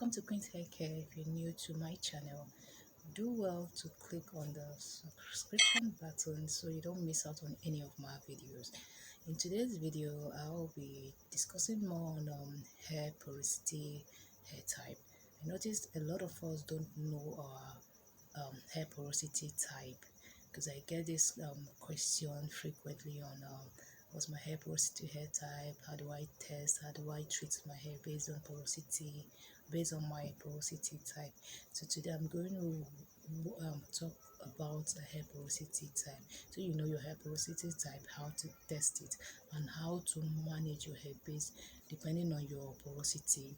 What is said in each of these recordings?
Welcome to Queen's Hair Care. If you're new to my channel, do well to click on the subscription button so you don't miss out on any of my videos. In today's video, I'll be discussing more on hair porosity, hair type. I noticed a lot of us don't know our hair porosity type, because I get this question frequently on what's my hair porosity hair type, how do I test, how do I treat my hair based on porosity, based on my porosity type. So today I'm going to talk about a hair porosity type, so you know your hair porosity type, how to test it, and how to manage your hair base depending on your porosity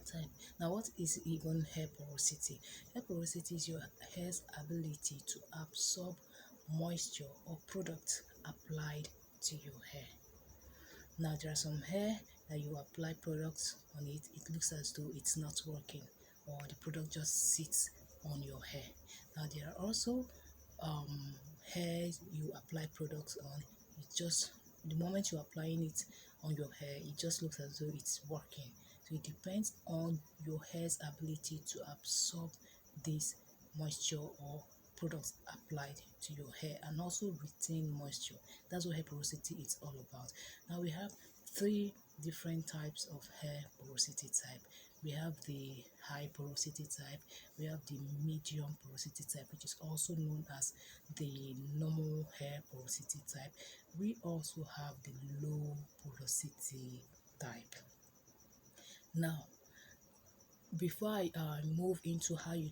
type. Now, what is even hair porosity? Hair porosity is your hair's ability to absorb moisture or product applied to your hair. Now, there are some hair that you apply products on it, it looks as though it's not working, or the product just sits on your hair. Now, there are also hair you apply products on, it just, the moment you're applying it on your hair, it just looks as though it's working. So it depends on your hair's ability to absorb this moisture or products applied to your hair, and also retain moisture. That's what hair porosity is all about. Now we have three different types of hair porosity type. We have the high porosity type, we have the medium porosity type, which is also known as the normal hair porosity type. We also have the low porosity type. Now, before I move into how you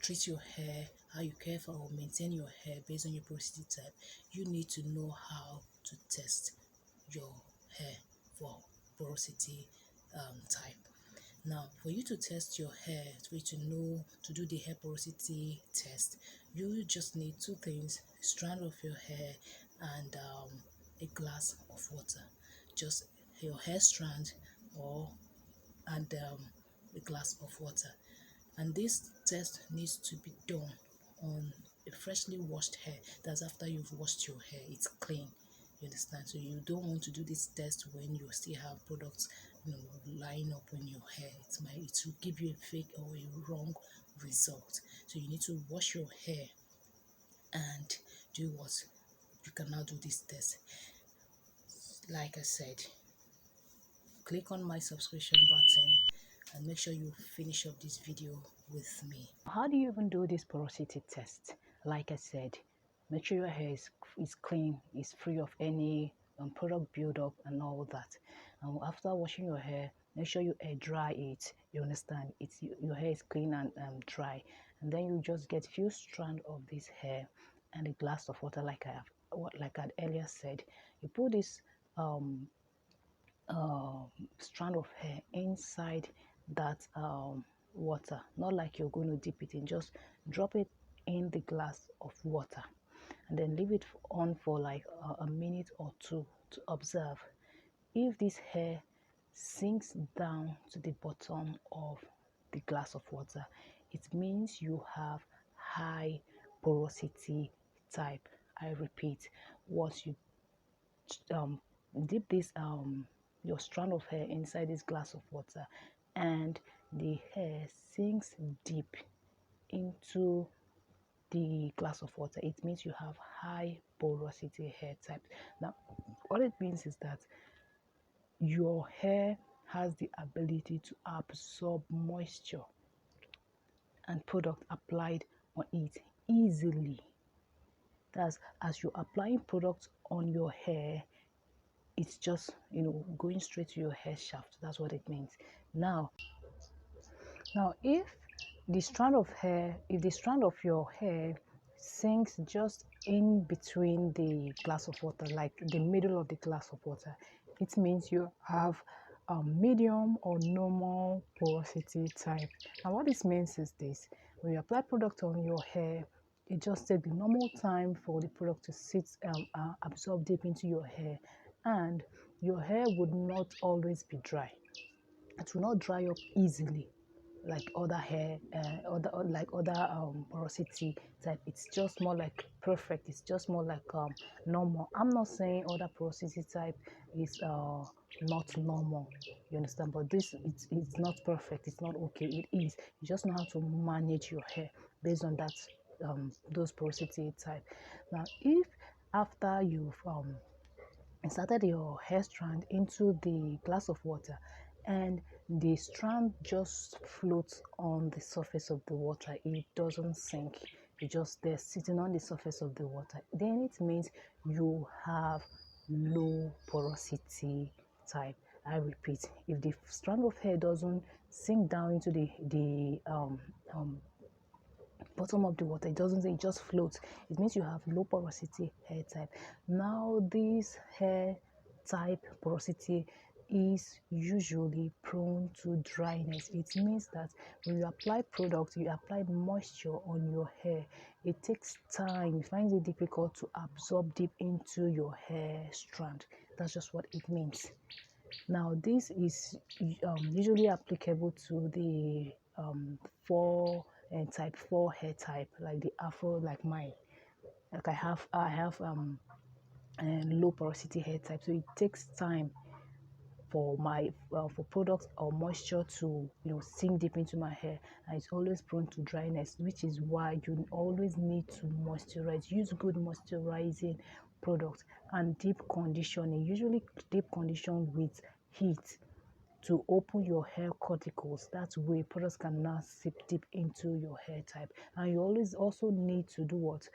treat your hair, how you care for or maintain your hair based on your porosity type, you need to know how to test your hair for porosity type. Now, for you to test your hair, for you to know to do the hair porosity test, you just need two things: a strand of your hair and a glass of water. Just your hair strand or and a glass of water. And this test needs to be done on a freshly washed hair. That's after you've washed your hair, it's clean. You understand? So you don't want to do this test when you still have products, lying up on your hair. It will give you a fake or a wrong result. So you need to wash your hair and do what you can now do this test. Like I said, click on my subscription button and make sure you finish up this video with me. How do you even do this porosity test? Like I said, make sure your hair is clean, is free of any product buildup and all that. And after washing your hair, make sure you air dry it. You understand? Your hair is clean and dry, and then you just get few strands of this hair and a glass of water, like I earlier said. You put this strand of hair inside that water, not like you're going to dip it in, just drop it in the glass of water and then leave it on for like a minute or two to observe. If this hair sinks down to the bottom of the glass of water, it means you have high porosity type. I repeat, once you dip this your strand of hair inside this glass of water and the hair sinks deep into the glass of water, it means you have high porosity hair type. Now, what it means is that your hair has the ability to absorb moisture and product applied on it easily. That's as you're applying products on your hair, it's just going straight to your hair shaft. That's what it means. Now if the strand of your hair sinks just in between the glass of water, like the middle of the glass of water, it means you have a medium or normal porosity type. And what this means is this: when you apply product on your hair, it just takes the normal time for the product to sit absorb deep into your hair, and your hair would not always be dry. It will not dry up easily. like other hair, other porosity type. It's just more like perfect. It's just more like normal. I'm not saying other porosity type is not normal. You understand? But this, it's not perfect. It's not okay. It is. You just know how to manage your hair based on that those porosity type. Now, if after you've inserted your hair strand into the glass of water and the strand just floats on the surface of the water, it doesn't sink, it just there sitting on the surface of the water, then it means you have low porosity type. I repeat, if the strand of hair doesn't sink down into the bottom of the water, it doesn't say, it just floats, it means you have low porosity hair type. Now this hair type porosity is usually prone to dryness. It means that when you apply product, you apply moisture on your hair, it takes time, it finds it difficult to absorb deep into your hair strand. That's just what it means. Now, this is usually applicable to the 4 and type 4 hair type, like the afro, like mine. Like I have low porosity hair type, so it takes time for my for products or moisture to sink deep into my hair, and it's always prone to dryness, which is why you always need to moisturize. Use good moisturizing products and deep conditioning, usually deep condition with heat to open your hair cuticles. That way products can now seep deep into your hair type. And you always also need to do what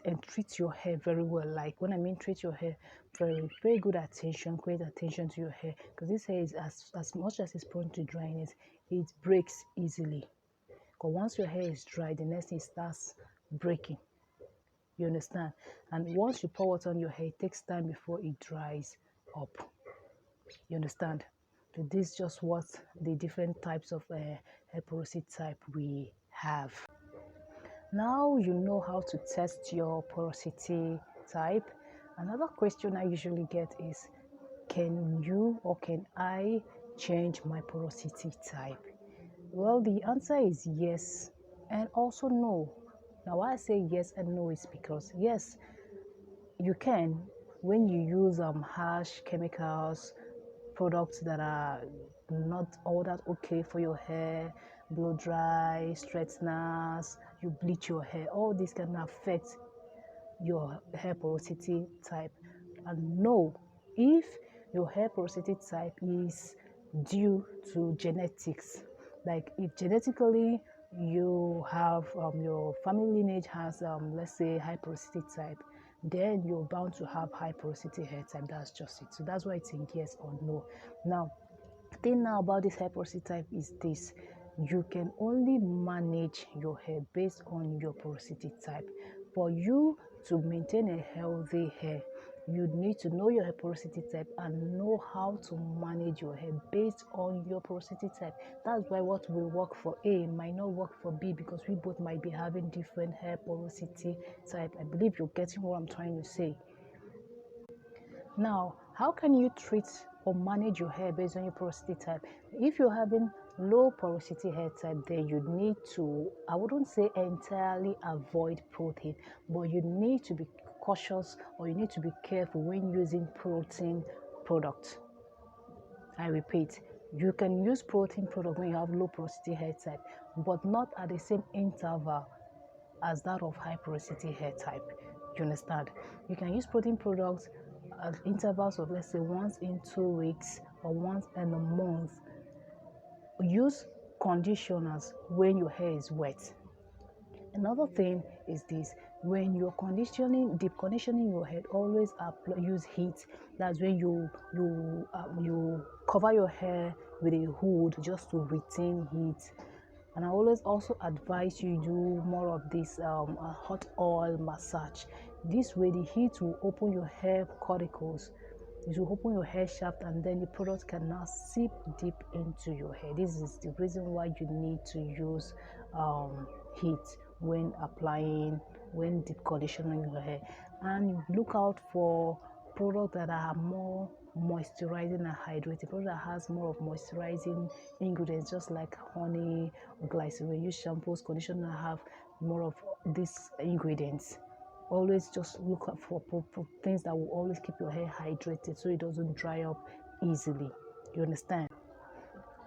and treat your hair very well. Like when I mean treat your hair, very good attention, great attention to your hair, because this hair is as much as it's prone to dryness, it breaks easily. Because once your hair is dry, the next thing starts breaking. You understand? And once you pour water on your hair, it takes time before it dries up. You understand? So this is just what the different types of hair porosity type we have. Now you know how to test your porosity type. Another question I usually get is, can you or can I change my porosity type? Well, the answer is yes and also no. Now, why I say yes and no is because yes, you can when you use harsh chemicals, products that are not all that okay for your hair, blow dry, straighteners, you bleach your hair, all this can affect your hair porosity type. And no, if your hair porosity type is due to genetics, like if genetically you have your family lineage has let's say high porosity type, then you're bound to have high porosity hair type. That's just it. So that's why it's in yes or no. Now, the thing now about this hair porosity type is this: you can only manage your hair based on your porosity type. For you to maintain a healthy hair, you need to know your hair porosity type and know how to manage your hair based on your porosity type. That's why what will work for A might not work for B, because we both might be having different hair porosity type. I believe you're getting what I'm trying to say. Now, how can you treat or manage your hair based on your porosity type? If you're having low porosity hair type, then you need to, I wouldn't say entirely avoid protein, but you need to be cautious, or you need to be careful when using protein products. I repeat, you can use protein product when you have low porosity hair type, but not at the same interval as that of high porosity hair type. You understand? You can use protein products at intervals of, let's say, once in 2 weeks or once in a month. Use conditioners when your hair is wet. Another thing is this: when you're deep conditioning your head, always use heat. That's when you cover your hair with a hood just to retain heat. And I always also advise you do more of this hot oil massage. This way the heat will open your hair corticals, it will open your hair shaft, and then the product can now seep deep into your hair. This is the reason why you need to use heat when deep conditioning your hair. And look out for products that are more moisturizing and hydrating, product that has more of moisturizing ingredients, just like honey or glycerin. Use shampoos, conditioner have more of these ingredients. Always just look up for things that will always keep your hair hydrated so it doesn't dry up easily. You understand?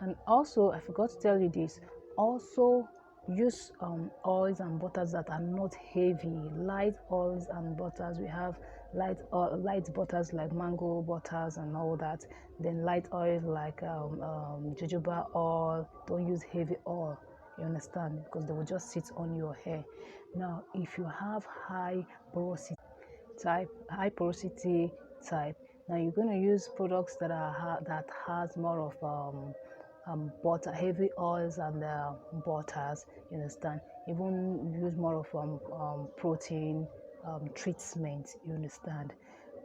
And also, I forgot to tell you this, also use oils and butters that are not heavy. Light oils and butters, we have light butters like mango butters and all that. Then light oil like jojoba oil. Don't use heavy oil, you understand, because they will just sit on your hair. Now if you have high porosity type, now you're going to use products that that has more of butter, heavy oils and butters, you understand. Even use more of protein treatment, you understand.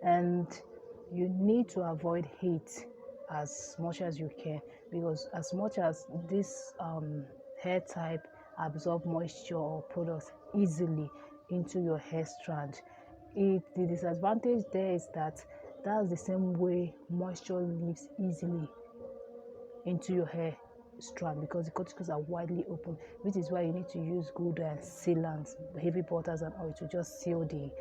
And you need to avoid heat as much as you can, because as much as this hair type absorb moisture or products easily into your hair strand, the disadvantage there is that that's the same way moisture leaves easily into your hair strand, because the cuticles are widely open, which is why you need to use good sealants, heavy butters and oil to just seal the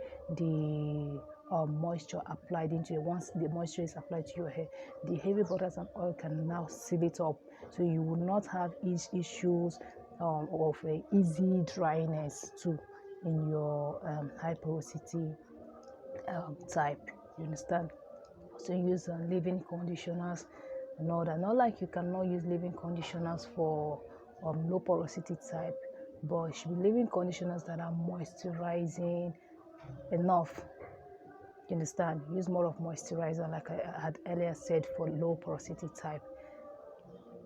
moisture applied into it. Once the moisture is applied to your hair, the heavy butters and oil can now seal it up, so you will not have issues of easy dryness too in your high porosity type, you understand. So use leave-in conditioners and all that. Not like you cannot use leave-in conditioners for low porosity type, but it should be leave-in conditioners that are moisturizing enough. You understand? Use more of moisturizer, like I had earlier said, for low porosity type.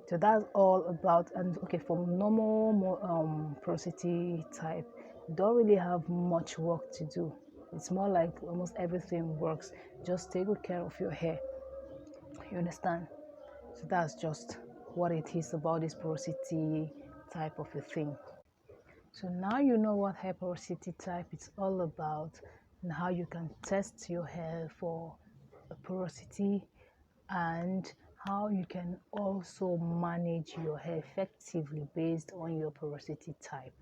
So that's all about. And okay, for normal porosity type, you don't really have much work to do. It's more like almost everything works. Just take good care of your hair. You understand? So that's just what it is about this porosity type of a thing. So now you know what hair porosity type is all about, and how you can test your hair for porosity, and how you can also manage your hair effectively based on your porosity type.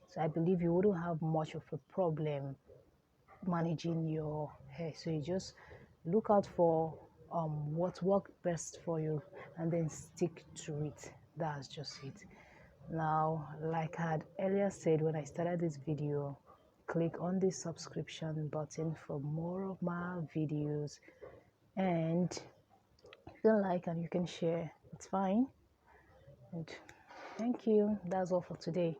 So I believe you wouldn't have much of a problem managing your hair. So you just look out for what works best for you and then stick to it. That's just it. Now, like I had earlier said when I started this video, click on the subscription button for more of my videos, and if you like and you can share, it's fine. And thank you. That's all for today.